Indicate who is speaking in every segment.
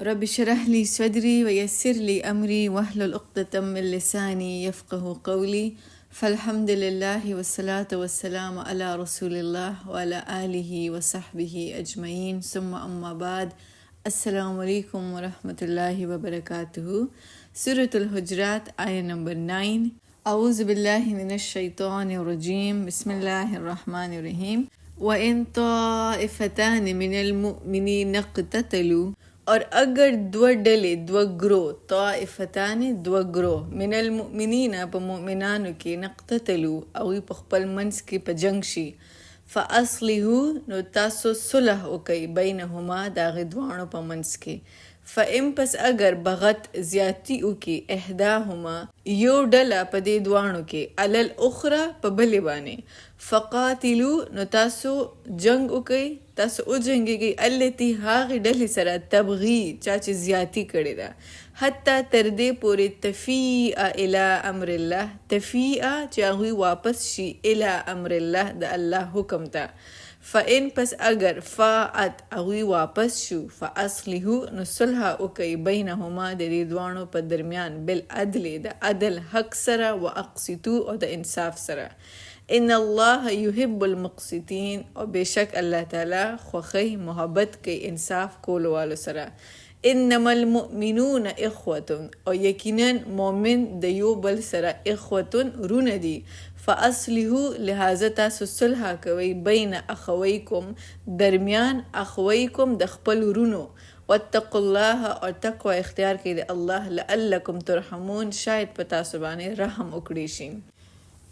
Speaker 1: رب اشرح لي صدري ويسر لي أمري واحلل عقدة من لساني يفقه قولي. فالحمد لله والصلاة والسلام على رسول الله وعلى آله وصحبه أجمعين ثم أما بعد. السلام عليكم ورحمة الله وبركاته. سورة الحجرات آية نمبر 9. أعوذ بالله من الشيطان الرجيم. بسم الله الرحمن الرحيم. وإن طائفتان من المؤمنين اقتتلوا، और अगर दो डले दो ग्रोह ताइफतानी दो ग्रोह मिनल मुमिनीना प मुमिनानु के नक्ततलु अवी पखपल मंस के प जंगशी फ़अस्लिहु नो तासो सुलह ओकई बैनहुमा दागे द्वाणो प मंस के फ़इम पस अगर बगत ज़्याती उकी एहदाहुमा यो डला पदे द्वाणो के अलल उखरा प बले बाने फ़क़ातिलु नो तासो जंग उकई तासो उजंगे गई अल्लती हागी डली सरा तबगी चाची ज़्याती करेदा हत्ता तरदे पूरे तफ़ीआ इला अम्रिल्लाह तफ़ीआ चाहुई वापस शी इला अम्रिल्लाह द अल्लाह हुक्म ता फ़इन पस अगर फ़ाअत अगुई वापस शु फ़अस्लिहु नुसुलहा उकई बैनहुमा दे द्वाणों पर दरमियान बिल अदले द अदल हक सरा व अक़सितु और द इंसाफ सरा इन अल्लाह युहिब्बुल मुक़सितीन और बेशक अल्लाह ताला ख़ुख़ई मोहब्बत के इंसाफ कोलो वालो सरा इन्नमल मुमिनून इख़्वतुन और यकीनन मोमिन दयो बल सरा इख़्वतुन रुनदी फ़अस्लिहु लिहाजा तासु सुलहा कवई बैन अख़वैकुम दरमियान अख़वैकुम दख़पल रुनो वत्तक़ुल्लाह और तक़वा इख्तियार के अल्लाह लअल्लकुम तुरहमून शायद पता सुबाने रहम उकड़ीशी।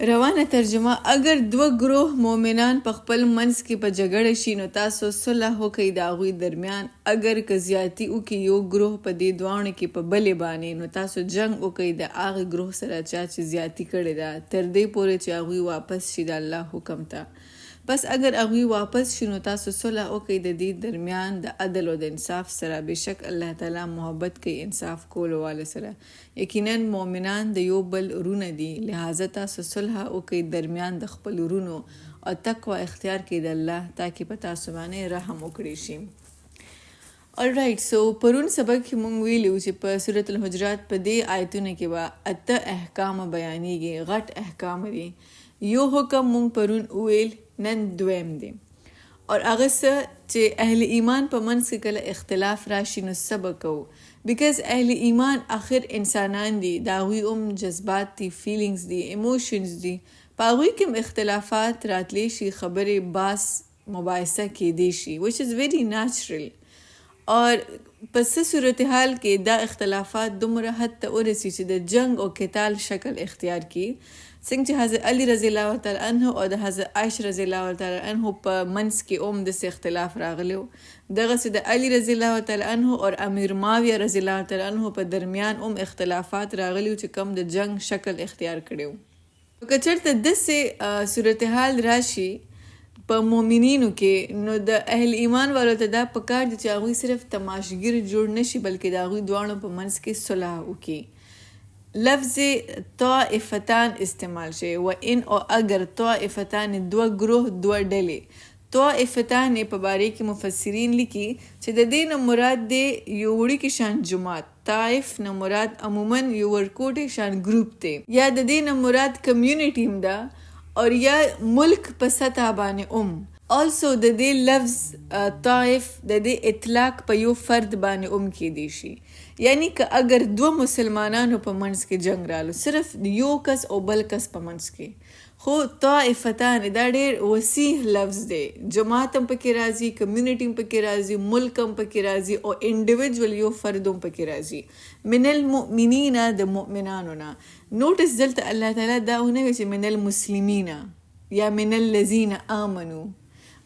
Speaker 1: रवाना तर्जुमा अगर दो ग्रोह मोमिनान पखपल मंस के प जगड़ शीनो तासो सुलह हो कई दागुई दरमियान अगर कजियाती उकी यो ग्रोह प दे द्वाण के प बले बाने नो तासो जंग उकई दा आग ग्रोह सरा चाची ज्याती करे दा तरदे पोरे चागुई वापस शिदा अल्लाह हुक्म ता बस अगर अगुई वापस शिनो तासो सुलह उकई द दी दरमियान द अदल व द इंसाफ सरा बेशक अल्लाह ताला मोहब्बत के इंसाफ कोलो वाले सरा यकीनन मोमिनान द यो बल रुन दी लिहाजा तासो सुलह उकई दरमियान द खपल रुनो और तक़वा इख्तियार के द अल्लाह ताकि पता सुबाने रहम उकड़ीशी। ऑलराइट सो परुन सबक की मुंग वीलू चे प सूरतुल हुजरात प दे आयतुने के बा अत अहकाम बयानी गे गट अहकाम रे यो हुक्म मुंग परुन उवेल नन द्वेम दे और अगस चे अहल ईमान प मनस के कला इख्तिलाफ राशि नु सबको बिकॉज अहल ईमान आखिर इंसानान दी दावी जज्बात दी फीलिंग्स दी इमोशंस दी पागुई किम इख्तिलाफात रातलेशी खबरे बास मुबाइसा के देशी विच इज़ वेरी नेचुरल और पस सूरत हाल के दा इख्तिलाफात दुमरा हद तौरसी से द जंग और क़िताल शक्ल इख्तियार की सिंह हज़रत अली रज़ियल्लाहु तआला अन्हु और हज़रत आयशा रज़ियल्लाहु तआला अन्हु प मंस के दस इख्तिलाफ रागलो दगा से द अली रज़ियल्लाहु तआला अन्हु और अमीर माविया रज़ियल्लाहु तआला अन्हु प दरमियान इख्तिलाफात रागलो च कम द जंग शक्ल इख्तियार करेओ कचरत दस से सूरत हाल राशि प मोमिनीनु के नो द अहल ईमान वालों तदा पकार द चागुई सिर्फ तमाशगिर जुड़ नशी बल्कि दागुई द्वाणों प मंस के सुलह उकी लफ्ज़ ताइफतान इस्तेमाल शे व इन और अगर ताइफतान दो ग्रोह दो डले ताइफतान पबारे की मुफस्सिरीन लिखी छदे न मुराद दे योड़ी की शान जुमात ताइफ न मुराद अमूमन योवरकोट शान ग्रुप ते या दे न मुराद कम्युनिटी मदा और या मुल्क पसता बाने ऑल्सो दे लफ्ज़ ताइफ दे इतलाक पयो फर्द बाने की देशी यानी कि अगर दो मुसलमानान प मंस के जंग रालो सिर्फ यो कस और बल कस प मंस के खो ताइफतान दा ढेर वसीह लफ्ज़ दे जमातम पके राजी कम्युनिटी पके राजी मुल्कम पके राजी और इंडिविजुअल यो फर्दों पके राजी मिनल मुमिनीना द मुमिनानुना नोटिस जल्त अल्लाह ताला दा उन्हें वैसे मिनल मुस्लिमीना या मिनल लजीना आमनु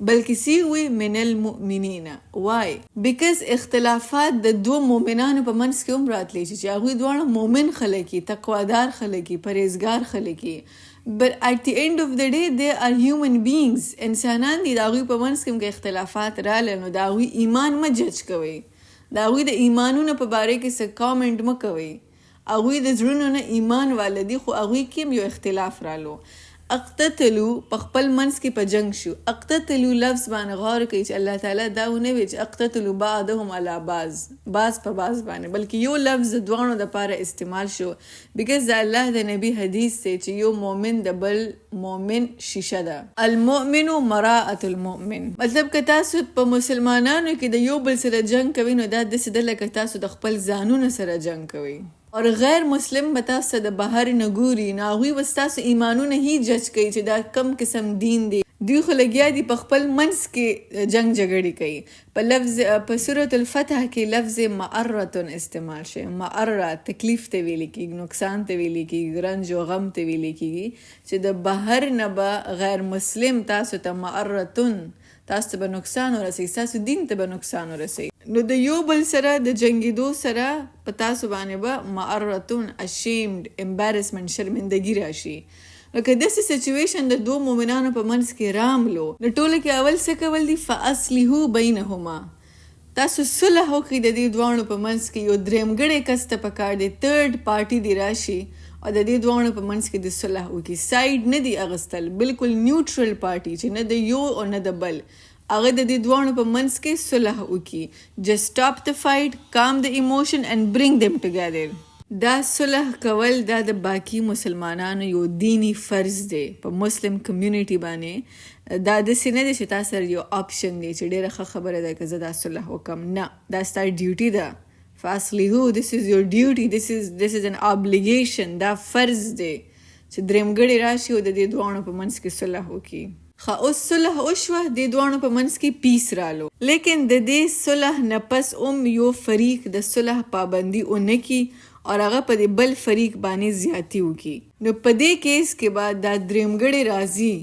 Speaker 1: बल्कि सी हुई मिनल मुमिनीना वाई बिकॉज इख्तिलाफात द दो मोमिनान प मंस के उम्रात ले चागुई द्वारा मोमिन खलकी तकवादार खलकी परहेजगार खलकी but at the end of the day they are human beings इंसानान दी दागुई प मंस के इख्तिलाफात रालन दागुई ईमान म जज कवई दागुई द ईमानु न प बारे के से कमेंट म कवई अगुई द जरुनो न ईमान वाले दी खो अगुई किम यो इख्तिलाफ रालो اقتتلو په خپل منځ کې په جنگ شو. اقتتلو لفظ باندې غور کوي چې الله تعالی دا ونه وی چې اقتتلو بعضهم علی بعض په بعض باندې، بلکې یو لفظ دوانو د پاره استعمال شو بیکاز د الله د نبی حدیث ته چې یو مؤمن د بل مؤمن شیشه ده. المؤمن مراءة المؤمن، مطلب که تاسو په مسلمانانو کې د یو بل سره جنگ کوي نو دا داسې ده لکه تاسو د خپل ځانونو سره جنگ کوي. اور غیر مسلم به تاسو د بهر نه ګوري نو هغوی به ستاسو ایمانونه هی جج کوي چې دا کم قسم دین دی. دوی خو لګیا دي په خپل منځ کې جنگ جګړې کوي. په لفظ په سورة الفتح کې لفظ معرة استعمال شي. معرة تکلیف ته ویل کېږي، نقصان ته ویل کېږي، رنج او غم ته ویل کېږي چې د بهر نه به غیر مسلم تاسو ته معرتون، تاسو ته به نقصان ورسوي، تاسو دین ته به نقصان ورسوي. نو د یو بل سره د جنگیدو سره په تاسو باندې به معرتون ashamed embarrassment شرمندګي راشي. نو که داسې سچویشن د دوه مؤمنانو په منځ کې راملو نو ټوله کې اول څه کول دي فاصلحوا بینهما، تاسو صلح وکړئ د دې دواړو په منځ کې. یو درېمګړی کس ته پکار دی، تھرډ پارټي دی راشي او د دې دواړو په منځ کې د صلح وکړي. سایډ نه دی اغستل، بالکل نیوټرل پارټي چې نه د یو او نه د بل، هغه د دې دواړو په منځ کې صلح وکړي. just stop the fight, calm the emotion and bring them together. دا صلح کول دا د باقی مسلمانانو یو دینی فرض دی په مسلم کمیونټي باندې. دا داسې نه دی چې تاسو سره یو آپشن دی چې ډېره ښه خبره ده که زه دا صلح وکړم، نه، دا ستا ډیوټي ده. فاصلحوا، this is your duty, this is an obligation. دا فرض دی چې درېمګړی راشي او د دې دواړو په منځ کې صلح وکړي. اوس صلح وشوه، د دواړو په منځ کې پیس رالو، لیکن د دې صلح نه پس یو فریق د صلح پابندي ونه کی اور هغه په دې بل فریق باندې زیاتی وکي. نو په دې کیس کې بعد دا درېمګړی راځي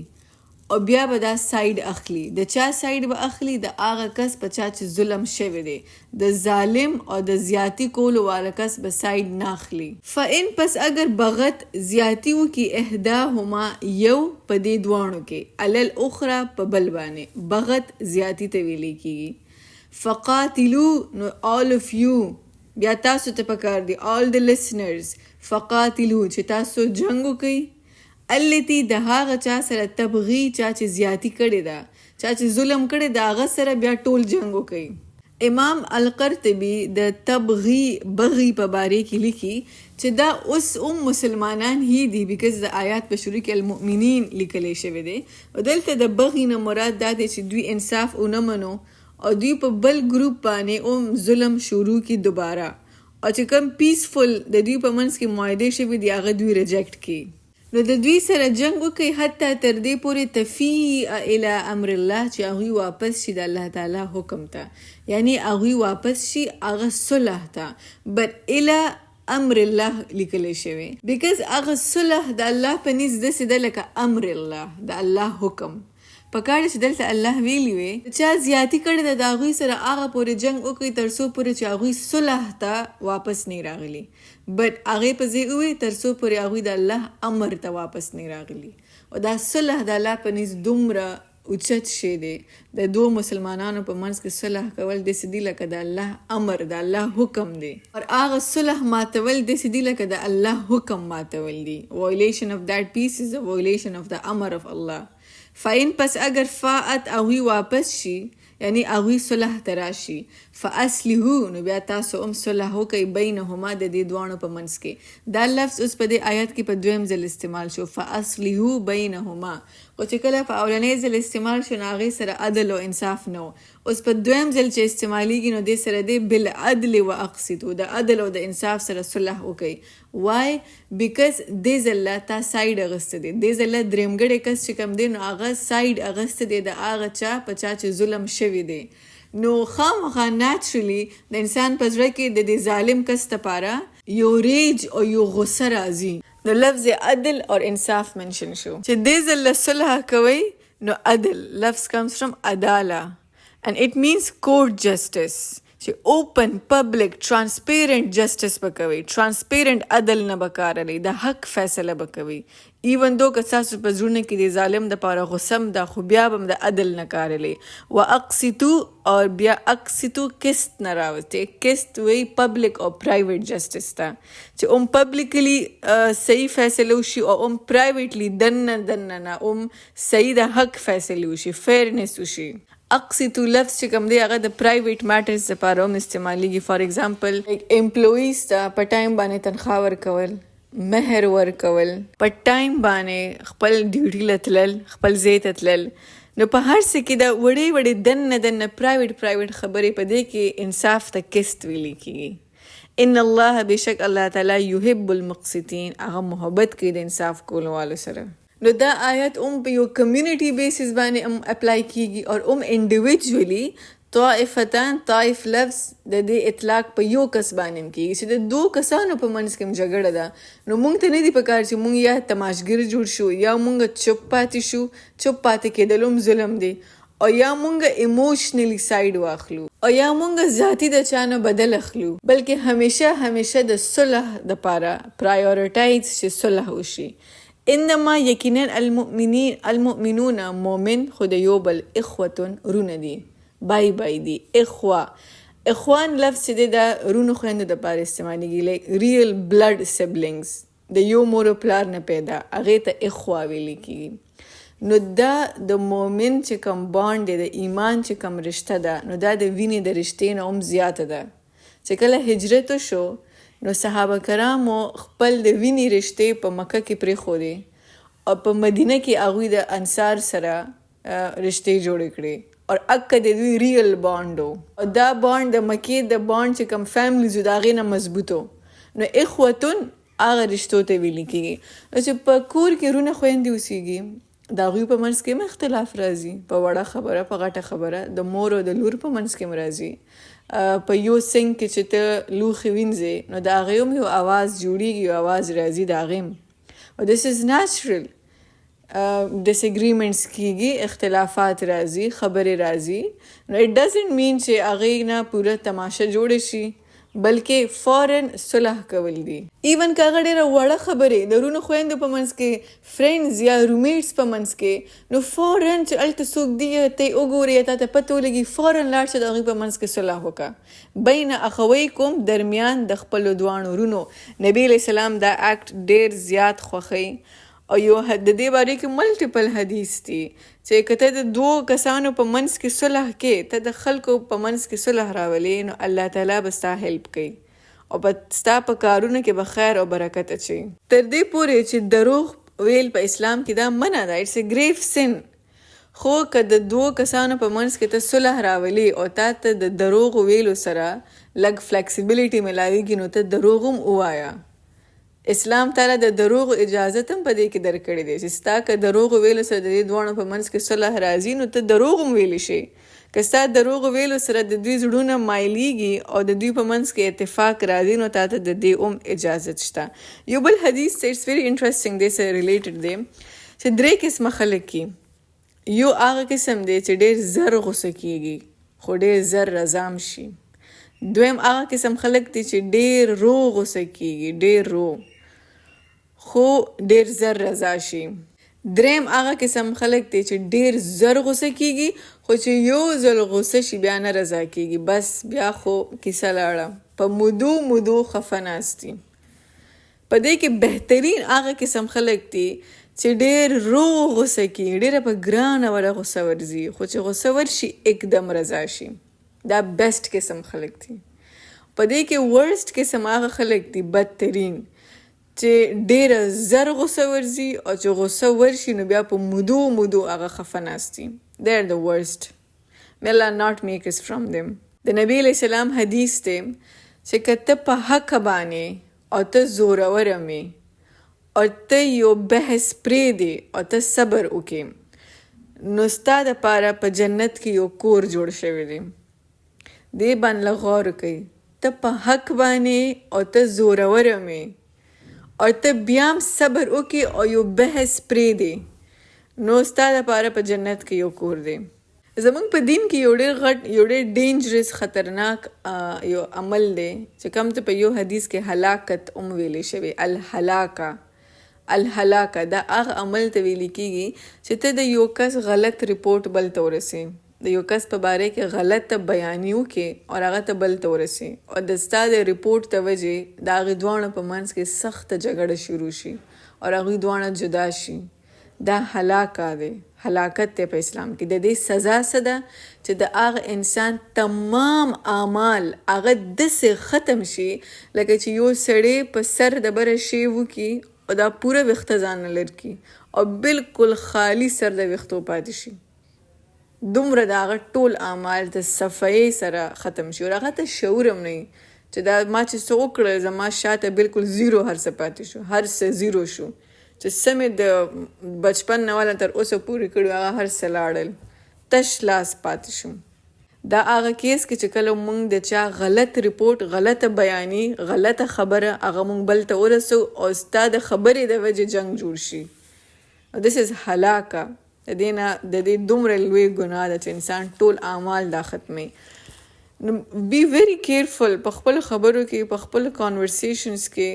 Speaker 1: او بیا به دا ساید اخلي. د چا ساید به اخلي؟ د هغه کس په چا چې ظلم شوی دی. د ظالم او د زیاتی کولو والا کس به ساید نه اخلي. فإن پس اگر بغت زیاتی وکي احداهما یو په دې دواړو کې علی الاخرى په بل باندې، بغت زیاتی ته ویل کیږي. فقاتلوا، نو all of you، بیا تاسو ته پکار دی all the listeners، فقاتلوا چې تاسو جنگ وکئ التي د هغه چا سره تبغي، چا چې زیاتی کړې ده، چا چې ظلم کړی ده، هغه سره بیا ټول جنگ وکئ. امام القرطبي د تبغي بغي په باره کې لیکي چې دا اوس مسلمانان هی دي بیکاز د آیات په شروع کې المؤمنین لیکلی شوی دی. او دلته د بغي نه مراد دا دی چې دوی انصاف ونه منو او دوی په بل ګروپ باندې ظلم شروع کی دوباره، او چې کوم پیسفل د دوی په منځ کې معاهده شوی دی هغه دوی ریجیکټ کی. نو د دوی سره جنگ وکړي حتی تر دې پورې تفیء الی امر الله، چې هغوی واپس شي د الله تعالی حکم ته، یعنی هغوی واپس شي هغه صلح ته. بٹ الی امر الله لیکلی شوی بیکاز هغه صلح د الله په نزد داسې ده لکه امر الله، د الله حکم. پکار چې دلته الله ویلی وي چا زیاتی کړی ده د هغوی سره هغه پورې جنگ وکړي تر څو پورې چې هغوی صلح ته واپس نه راغلي. بٹ هغې په ځای ووایي تر څو پورې هغوی د الله امر ته واپس نه راغلي. او دا صلح د الله په نزد دومره اوچت شی دی. د دوه مسلمانانو په منځ کې صلح کول داسې دي لکه د الله امر، د الله حکم دی، اور هغه صلح ماتول داسې دي لکه د الله حکم ماتول دي. violation of that peace is a violation of the امر of Allah. فإن پس اگر فاعت هغوی واپس شي، یعنی هغوی صلح ته راشي، فاصلحوا، نو بیا تاسو صلح وکئ بینهما د دې دواړو په منځ کې. دا لفظ اوس په دې آیات کې په دویم ځل استعمال شو، فاصلحوا بینهما. خو چې کله په اولنی ځل استعمال شو نو هغې سره عدل او انصاف نه و. اوس په دویم ځل چې استعمالیږي نو دې سره دی بالعدل و اقسطو، د عدل او د انصاف سره صلح وکئ. وای؟ بیکاز دې ځله تا ساید اغسته دی، دې ځله درېمګړی کس چې کوم دی نو هغه ساید اغسته دی د هغه چا په چا چې ظلم شوی دی. نو خامخا نیچرلی د انسان په زړه کې د دې ظالم کس دپاره یو ریج او یو غصه راځي. نو لفظ عدل اور انصاف منشن شو چې دې ځله صلح کوي. نو عدل لفظ comes from عداله and it means court justice، چې اوپن پبلک ټرانسپیرنٹ جسټس به کوي، ټرانسپیرنٹ عدل نه به کار لري، د حق فیصله به کوي. ایون دو که ستاسو په زړونه کې د ظالم دپاره غصم ده، خو بیا به هم د عدل نه کار لري. واقسطو اور بیا اقسطو قسط نه راوځي. قسط وی پبلک او پرایویټ جسټس ته چې هم پبلکلی صحیح فیصله وشي او هم پرایویټلی دننه نه هم صحیح د حق فیصله وشي، فیرنس وشي. اقسطو لفظ چې کوم دی هغه د پرایویټ میټرز لپاره هم استعمالیږي. فار ایگزامپل امپلویز ته په ټایم باندې تنخواه ورکول، مهر ورکول، په ټایم باندې خپل ډیوټي له تلل، خپل ځای ته تلل. نو په هر څه کې د وړې دننه پرایویټ خبرې په دې کې انصاف ته قسط ویلي کېږي. ان الله بشک الله تعالی یحب المقسطین، هغه محبت کوي د انصاف کولو والو سره. نو دا آیت په یو کمیونټي بیسس باندې اپلای کیږي او انډیویجولی طائفتان، طائف لفظ د دې اطلاق په یو کس باندې کیږي چې د دوه کسانو په منځ کې جګړه ده. نو مونږ ته نه دی پکار چې مونږ یا تماشګر جوړ شو یا مونږ چپ پاتې شو. چپ پاتې کېدل هم ظلم دی، او یا مونږ ایموشنلی ساید واخلو، او یا مونږ ذاتی د چانه بدل اخلو. بلکې همیشه د صلح دپاره پرایورټایز چې صلح وشي. انما یقینا المؤمنون مومن خود یو بل اخوتون رونه دي، بای دي. اخوان لفظ دی د رونو خویندو دپاره استعمالیږي، لایک ریل بلډ سبلنگز، د یو مور و پلار نه پیدا، هغې ته اخوا ویلی کېږي. نو دا د مومن چې کوم بانډ دی، د ایمان چې کوم رشته ده، نو دا د وینې د رشتې نه هم زیاته ده. چې کله هجرت وشو نو صحابه کرامو خپل د وینې رشتې په مکه کې پرېښودې او په مدینه کې هغوی د انصار سره رشتې جوړې کړې او اکه د دوی ریل بانډ و. او دا بانډ د مکې د بانډ چې کوم فیملیز و د هغې نه مضبوط و. نو اخوتون هغه رشتو ته ویلي کېږي. نو چې په کور کې رونه خویندې اوسېږي، د هغوی په منځ کې هم اختلاف راځي، په وړه خبره، په غټه خبره، د مور او د لور په منځ کې هم راځي. په یو سنګ کې چې ته لوښي وینځې نو د هغې هم یو آواز جوړېږي، یو آواز راځي د هغې هم. او this is natural. disagreements کېږي، اختلافات راځي، خبرې راځي. نو it doesn't mean چې هغې نه پوره تماشه جوړه شي، بلکې فوراً صلح کول دي. ایون که هغه ډېره وړه خبرې د رونو خویندو په منځ کې، فرینډز یا رومیټس په منځ کې، نو فوراً چې هلته څوک دی ته یې وګورې یا تا ته پته ولګي، فوراً لاړ شه د هغوی په منځ کې صلح وکړه. بین اخویکم، درمیان د خپلو دواړو رونو. نبی علیه السلام دا اکټ ډېر زیات خوښوي او یو د دې باره کې ملټیپل حدیث دي چې که ته د دوو کسانو په منځ کې صلح کې، ته د خلکو په منځ کې صلح راولې، نو الله تعالی به ستا هیلپ کوي او ستا په کارونو کې به خیر او برکت اچوي. تر دې پورې چې دروغ ویل په اسلام کې دا منع ده، اټس ا گریو سن. خو که د دوو کسانو په منځ کې ته صلح راولې او تا ته د دروغ ویلو سره لږ فلیکسیبیلیټي ملاویږي، نو ته دروغ هم ووایه. اسلام تعالی د دروغ اجازت هم په دې کې درکړې دی چې ستا که دروغ ویلو سره د دې دواړو په منځ کې صلح راځي، نو ته دروغ هم ویلی شي. که ستا دروغ ویلو سره د دوی زړونه مایلیږي او د دوی په منځ کې اتفاق راځي، نو تا ته د دې هم اجازت شته. یو بل حدیث اټس ویری انټرسټینګ دی سره ریلیټډ دی چې 3 قسمه خلک کی. یو هغه قسم دی چې ډېر زر غصه کېږي خو ډېر زر رضام شي. دویم هغه قسم خلک دی چې ډېر رو غصه کېږي، ډېر رو خو ډېر زر رضا شي. دریم هغه قسم خلک دی چې ډېر زر غصه کېږي خو چې یو ځل غصه شي بیا نه رضا کېږي، بس بیا خو کیسه لاړه، په مودو خفه ناست دي. په دې کې بهترین هغه قسم خلک دی چې ډېر رو غصه کېږي، ډېره په ګرانه وړه غصه ورځي، خو چې غصه ورشي اکدم رضا شي. دا بیسټ قسم خلک دي. په دې کې ورسټ قسم هغه خلک دی، بدترین، چې ډېره زر غصه ورځي او چې غصه ورشي نو بیا په مودو هغه خفه ناست دي. they are the worst. may Allah not make us from them. د نبی علیہ السلام حدیث دی چې که ته په حق باندې او ته زوروره مې او ته یو بحث پرېږدې او ته صبر وکې، نو ستا دپاره په جنت کې یو کور جوړ شوی دی. دې باندې غور کوئ. ته په حق باندې او ته زوروره مې او ته بیا هم صبر وکې او یو بحث پرېږدې، نو ستا دپاره په جنت کې یو کور دی. زمونږ په دین کې یو ډېر غټ یو ډېر ډینجرس خطرناک یو عمل دی چې کوم ته په یو حدیث کې هلاکت ویلې شوی. الهلاکه دا هغه عمل ته ویل کېږي چې ته د یو کس غلط رپورټ بل ته ورسې، د یو کس په باره کې غلط بیانیو کې او هغه ته بل ته ورسې او د ستا د رپورټ ته وجې د هغې دواړو په منځ کې سخته جګړه شروع شي او هغوی دواړه جدا شي. دا هلاکه دی، هلاکت دی په اسلام کې. د دې سزا څه ده چې د هغه انسان تمام اعمال هغه داسې ختم شي لکه چې یو سړی په سر د بره شی وکړي او دا پوره ویښته ځان نه لر کړي او بالکل خالی سر د ویښتو پاتې شي. دومره د هغه ټول اعمال د صفایۍ سره ختم شي او هغه ته شعور هم نه وي چې دا ما چې څه وکړه زما شاته بالکل زیرو هر څه پاتې شو، هر څه زیرو شو چې سمې د بچپن نه والا تر اوسه پورې کړي هغه هر څه لاړل، تش لاس پاتې شو. دا هغه کیس کې چې کله موږ د چا غلط رپورټ، غلطه بیاني، غلطه خبره هغه موږ بل ته ورسو او ستا د خبرې د وجې جنګ جوړ شي. This is هلاکه. د دې دومره لوی ګناه ده چې انسان ټول اعمال دا ختمي. بی ویری کیرفل په خپل خبرو کې، په خپل کانورسیشنز کې.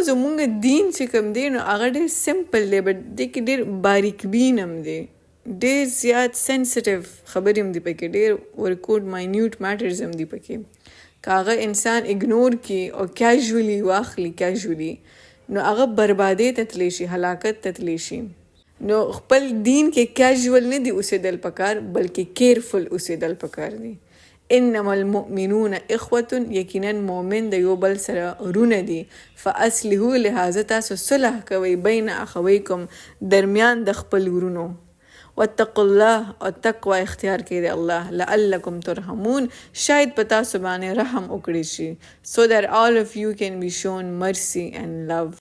Speaker 1: زمونږ دین چې کوم دی نو هغه ډېر سمپل دی بټ دې کې ډېر باریک بین هم دی، ډېر زیات سینسټیو خبرې هم دي پکې، ډېر ورکوټ ماینیوټ میټرز هم دي پکې. که هغه انسان اګنور کړي او کیژولي واخلي کیژولي نو هغه بربادۍ ته تللی شي، هلاکت ته تللی شي. نو خپل دین کې کیژول نه دی اوسېدل پکار بلکې کیرفل اوسېدل پکار دی. انما المؤمنون اخوة، یقینا مؤمن د یو بل سره ورونه دي. فاصلحوا، لہذا تاسو صلح کوئ بین اخویکم، درمیان د خپل ورونو. واتقوا الله، او تقوا اختیار کړئ د الله. لعلکم ترحمون، شاید په تاسو باندې رحم وکړي شي. So that all of you can be shown mercy and love.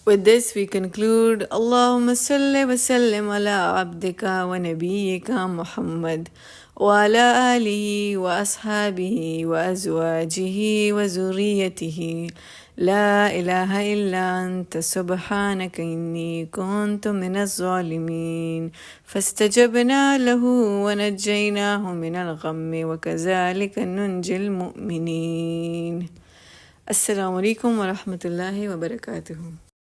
Speaker 1: With this we conclude. Allahumma salli wa sallim ala abdika wa nabiyyika Muhammad وعلى آله وأصحابه وأزواجه وذريته. لا إله إلا أنت سبحانك إني كنت من الظالمين. فاستجبنا له ونجيناه من الغم وكذلك ننجي المؤمنين. السلام عليكم ورحمة الله وبركاته.